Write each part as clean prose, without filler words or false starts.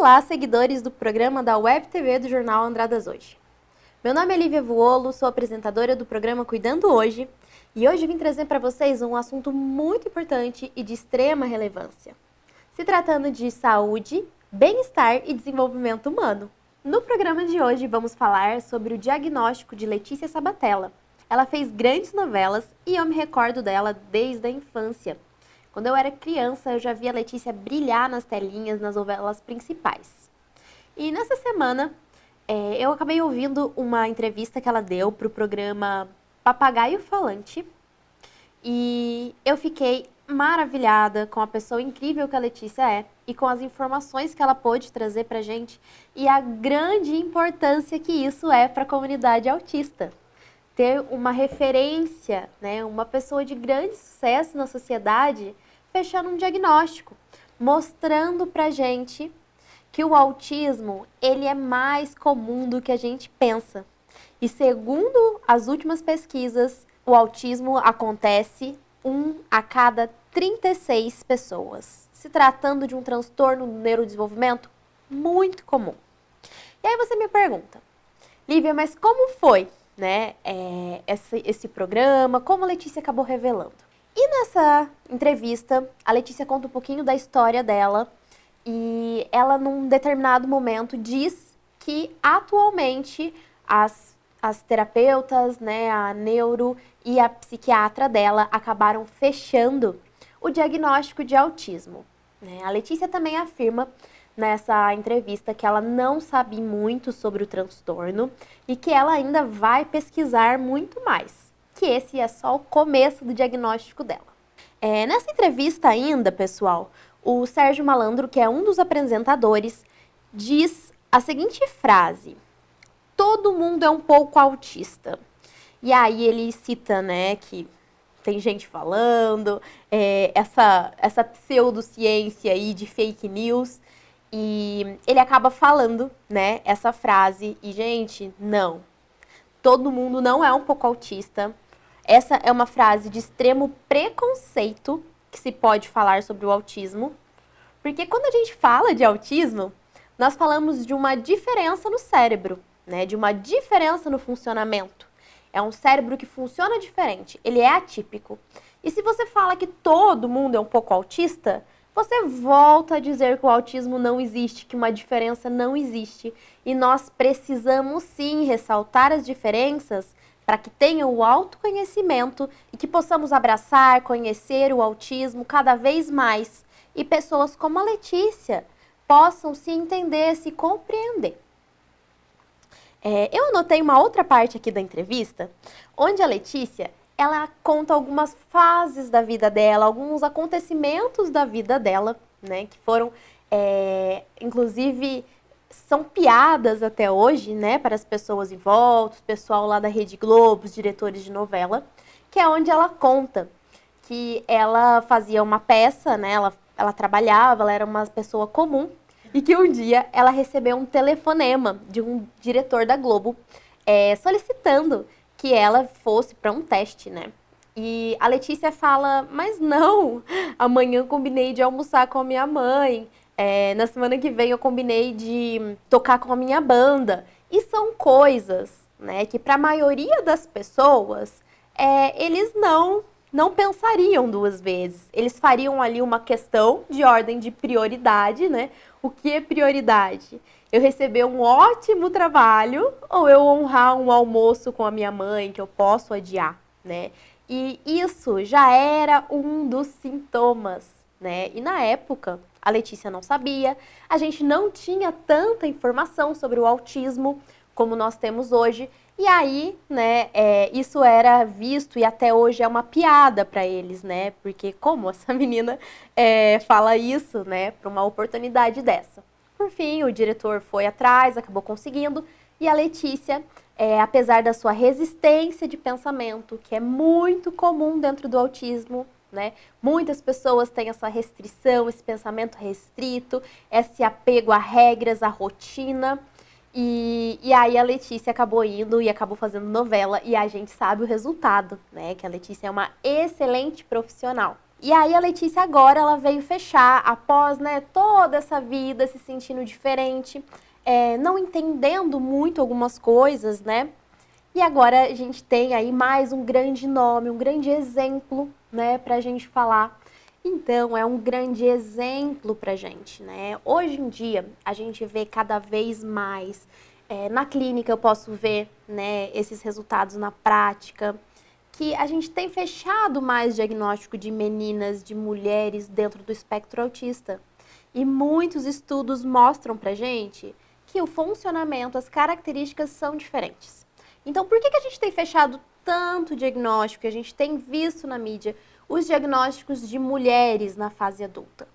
Olá, seguidores do programa da Web TV do Jornal Andradas Hoje. Meu nome é Lívia Vuolo, sou apresentadora do programa Cuidando Hoje e hoje vim trazer para vocês um assunto muito importante e de extrema relevância. Se tratando de saúde, bem-estar e desenvolvimento humano. No programa de hoje vamos falar sobre o diagnóstico de Letícia Sabatella. Ela fez grandes novelas e eu me recordo dela desde a infância. Quando eu era criança, eu já via a Letícia brilhar nas telinhas, nas novelas principais. E nessa semana, eu acabei ouvindo uma entrevista que ela deu para o programa Papagaio Falante. E eu fiquei maravilhada com a pessoa incrível que a Letícia é e com as informações que ela pôde trazer para a gente e a grande importância que isso é para a comunidade autista. Ter uma referência, né, uma pessoa de grande sucesso na sociedade, fechando um diagnóstico, mostrando pra gente que o autismo, ele é mais comum do que a gente pensa. E segundo as últimas pesquisas, o autismo acontece 1 a cada 36 pessoas, se tratando de um transtorno do neurodesenvolvimento muito comum. E aí você me pergunta, Lívia, mas como foi, né, esse programa, como a Letícia acabou revelando? E nessa entrevista, a Letícia conta um pouquinho da história dela e ela, num determinado momento, diz que atualmente as terapeutas, né, a neuro e a psiquiatra dela acabaram fechando o diagnóstico de autismo, né? A Letícia também afirma nessa entrevista que ela não sabe muito sobre o transtorno e que ela ainda vai pesquisar muito mais, que esse é só o começo do diagnóstico dela. Nessa entrevista ainda, pessoal, o Sérgio Malandro, que é um dos apresentadores, diz a seguinte frase: todo mundo é um pouco autista. E aí ele cita, né, que tem gente falando, essa pseudociência aí de fake news, e ele acaba falando, né, essa frase, e gente, não, todo mundo não é um pouco autista. Essa é uma frase de extremo preconceito que se pode falar sobre o autismo, porque quando a gente fala de autismo, nós falamos de uma diferença no cérebro, né? De uma diferença no funcionamento. É um cérebro que funciona diferente, ele é atípico. E se você fala que todo mundo é um pouco autista, você volta a dizer que o autismo não existe, que uma diferença não existe. E nós precisamos sim ressaltar as diferenças para que tenha o autoconhecimento e que possamos abraçar, conhecer o autismo cada vez mais. E pessoas como a Letícia possam se entender, se compreender. Eu anotei uma outra parte aqui da entrevista, onde a Letícia, ela conta algumas fases da vida dela, alguns acontecimentos da vida dela, né, que foram, inclusive, são piadas até hoje, né, para as pessoas em volta, o pessoal lá da Rede Globo, os diretores de novela, que é onde ela conta que ela fazia uma peça, né, ela trabalhava, ela era uma pessoa comum, e que um dia ela recebeu um telefonema de um diretor da Globo solicitando que ela fosse para um teste, né? E a Letícia fala, mas não, amanhã eu combinei de almoçar com a minha mãe, na semana que vem eu combinei de tocar com a minha banda. E são coisas, né, que para a maioria das pessoas, eles não pensariam duas vezes. Eles fariam ali uma questão de ordem de prioridade, né? O que é prioridade? Eu receber um ótimo trabalho ou eu honrar um almoço com a minha mãe que eu posso adiar, né? E isso já era um dos sintomas, né? E na época, a Letícia não sabia, a gente não tinha tanta informação sobre o autismo como nós temos hoje. E aí, né, isso era visto e até hoje é uma piada para eles, né? Porque como essa menina fala isso, né, para uma oportunidade dessa? Por fim, o diretor foi atrás, acabou conseguindo, e a Letícia, apesar da sua resistência de pensamento, que é muito comum dentro do autismo, né? Muitas pessoas têm essa restrição, esse pensamento restrito, esse apego a regras, à rotina. E aí a Letícia acabou indo e acabou fazendo novela e a gente sabe o resultado, né? Que a Letícia é uma excelente profissional. E aí a Letícia agora ela veio fechar, após, né, toda essa vida se sentindo diferente, não entendendo muito algumas coisas, né? E agora a gente tem aí mais um grande nome, um grande exemplo, né, pra gente falar. Então, é um grande exemplo pra gente, né? Hoje em dia, a gente vê cada vez mais, na clínica eu posso ver, né, esses resultados na prática, que a gente tem fechado mais diagnóstico de meninas, de mulheres dentro do espectro autista. E muitos estudos mostram pra gente que o funcionamento, as características são diferentes. Então, por que a gente tem fechado tanto diagnóstico, a gente tem visto na mídia os diagnósticos de mulheres na fase adulta?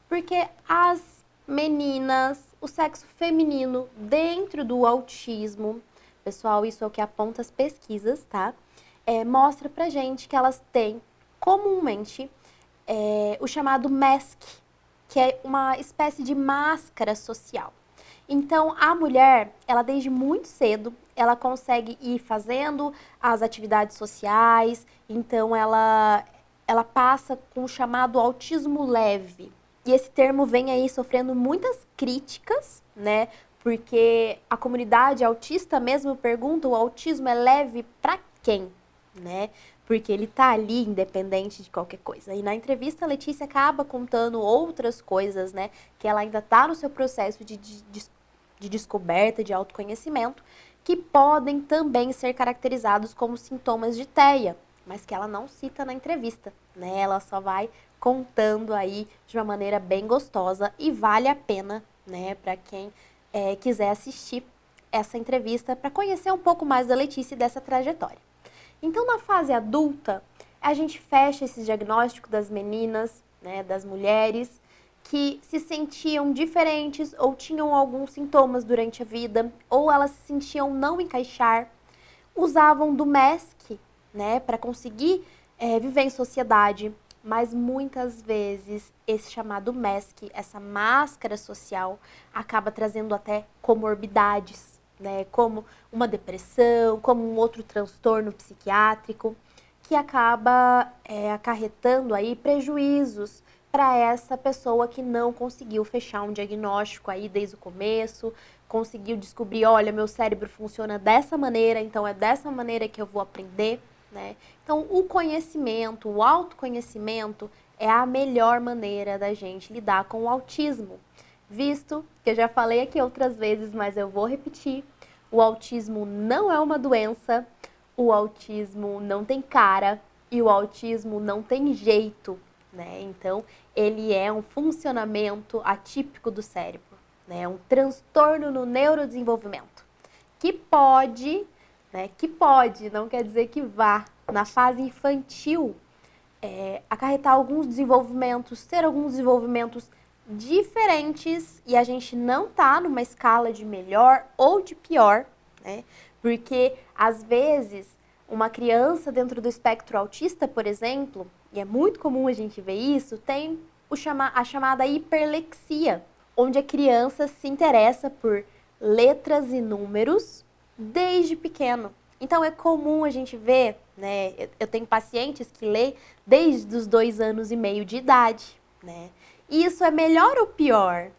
Porque as meninas, o sexo feminino dentro do autismo, pessoal, isso é o que aponta as pesquisas, tá? Mostra pra gente que elas têm comumente o chamado mask, que é uma espécie de máscara social. Então, a mulher, ela desde muito cedo, ela consegue ir fazendo as atividades sociais, então ela passa com o chamado autismo leve. E esse termo vem aí sofrendo muitas críticas, né? Porque a comunidade autista mesmo pergunta, o autismo é leve para quem, né? Porque ele tá ali independente de qualquer coisa. E na entrevista a Letícia acaba contando outras coisas, né? Que ela ainda tá no seu processo de descoberta, de autoconhecimento, que podem também ser caracterizados como sintomas de TEA, mas que ela não cita na entrevista, né? Ela só vai contando aí de uma maneira bem gostosa e vale a pena, né, para quem quiser assistir essa entrevista para conhecer um pouco mais da Letícia e dessa trajetória. Então, na fase adulta, a gente fecha esse diagnóstico das meninas, né, das mulheres, que se sentiam diferentes ou tinham alguns sintomas durante a vida, ou elas se sentiam não encaixar, usavam do mask, né, para conseguir viver em sociedade, mas muitas vezes esse chamado mask, essa máscara social, acaba trazendo até comorbidades, né, como uma depressão, como um outro transtorno psiquiátrico, que acaba acarretando aí prejuízos para essa pessoa que não conseguiu fechar um diagnóstico aí desde o começo, conseguiu descobrir, olha, meu cérebro funciona dessa maneira, então é dessa maneira que eu vou aprender, né? Então, o conhecimento, o autoconhecimento é a melhor maneira da gente lidar com o autismo, visto que eu já falei aqui outras vezes, mas eu vou repetir, o autismo não é uma doença, o autismo não tem cara e o autismo não tem jeito, né? Então, ele é um funcionamento atípico do cérebro, né? Um transtorno no neurodesenvolvimento, que pode, né? Que pode, não quer dizer que vá, na fase infantil, acarretar alguns desenvolvimentos, ter alguns desenvolvimentos diferentes e a gente não tá numa escala de melhor ou de pior, né? Porque às vezes uma criança dentro do espectro autista, por exemplo, e é muito comum a gente ver isso, tem a chamada hiperlexia, onde a criança se interessa por letras e números desde pequeno. Então é comum a gente ver, né? Eu tenho pacientes que lê desde os 2 anos e meio de idade, né? E isso é melhor ou pior?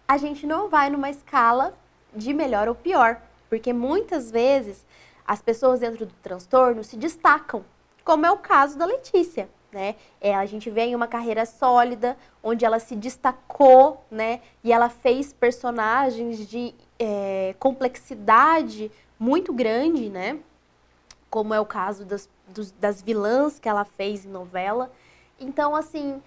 A gente não vai numa escala de melhor ou pior, porque muitas vezes as pessoas dentro do transtorno se destacam, como é o caso da Letícia, né? A gente vê em uma carreira sólida, onde ela se destacou, né? E ela fez personagens de complexidade muito grande, né? Como é o caso das vilãs que ela fez em novela. Então, assim,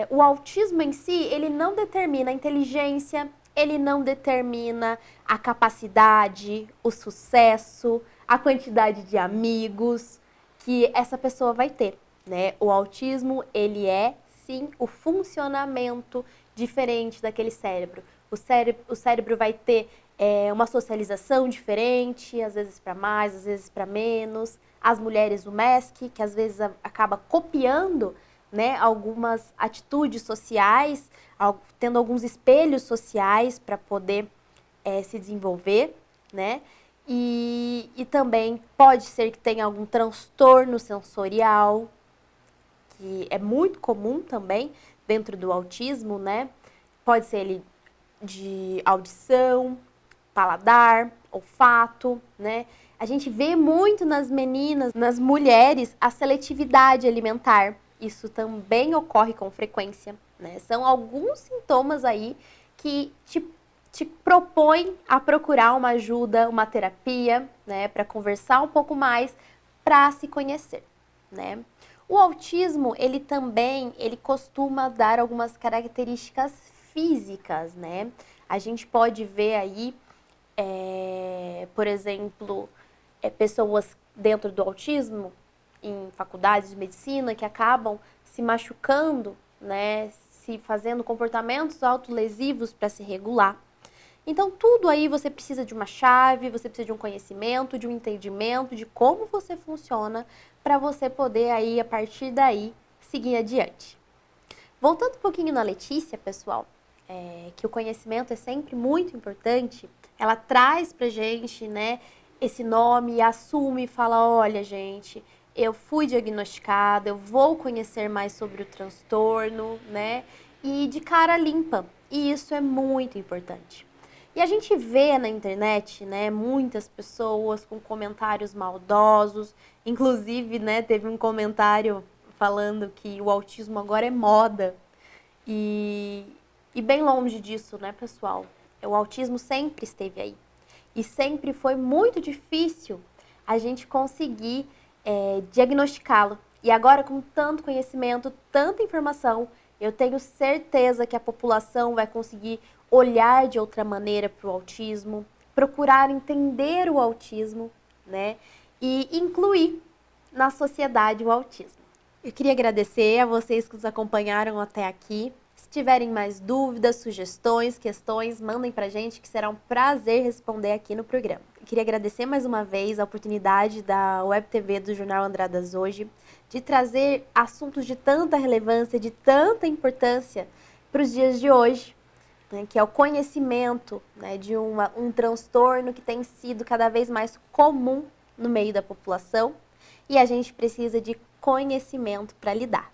o autismo em si, ele não determina a inteligência, ele não determina a capacidade, o sucesso, a quantidade de amigos que essa pessoa vai ter, né? O autismo, ele é, sim, o funcionamento diferente daquele cérebro. O cérebro vai ter uma socialização diferente, às vezes para mais, às vezes para menos. As mulheres, o MESC, que às vezes acaba copiando, né, algumas atitudes sociais, tendo alguns espelhos sociais para poder se desenvolver, né? E também pode ser que tenha algum transtorno sensorial, que é muito comum também dentro do autismo, né? Pode ser ele de audição, paladar, olfato, né? A gente vê muito nas meninas, nas mulheres, a seletividade alimentar. Isso também ocorre com frequência, né? São alguns sintomas aí que te propõem a procurar uma ajuda, uma terapia, né? Para conversar um pouco mais, para se conhecer, né? O autismo, ele costuma dar algumas características físicas, né? A gente pode ver aí, por exemplo, pessoas dentro do autismo, em faculdades de medicina, que acabam se machucando, né? Se fazendo comportamentos autolesivos para se regular. Então, tudo aí você precisa de uma chave, você precisa de um conhecimento, de um entendimento de como você funciona para você poder aí, a partir daí, seguir adiante. Voltando um pouquinho na Letícia, pessoal, que o conhecimento é sempre muito importante, ela traz pra gente, né, esse nome, assume e fala, olha, gente, eu fui diagnosticada, eu vou conhecer mais sobre o transtorno, né, e de cara limpa. E isso é muito importante. E a gente vê na internet, né, muitas pessoas com comentários maldosos, inclusive, né, teve um comentário falando que o autismo agora é moda. E, e bem longe disso, né, pessoal? O autismo sempre esteve aí. E sempre foi muito difícil a gente conseguir diagnosticá-lo. E agora, com tanto conhecimento, tanta informação, eu tenho certeza que a população vai conseguir olhar de outra maneira para o autismo, procurar entender o autismo, né? E incluir na sociedade o autismo. Eu queria agradecer a vocês que nos acompanharam até aqui. Se tiverem mais dúvidas, sugestões, questões, mandem pra gente que será um prazer responder aqui no programa. Eu queria agradecer mais uma vez a oportunidade da Web TV do Jornal Andradas Hoje de trazer assuntos de tanta relevância, de tanta importância para os dias de hoje, né, que é o conhecimento, né, de um transtorno que tem sido cada vez mais comum no meio da população e a gente precisa de conhecimento para lidar.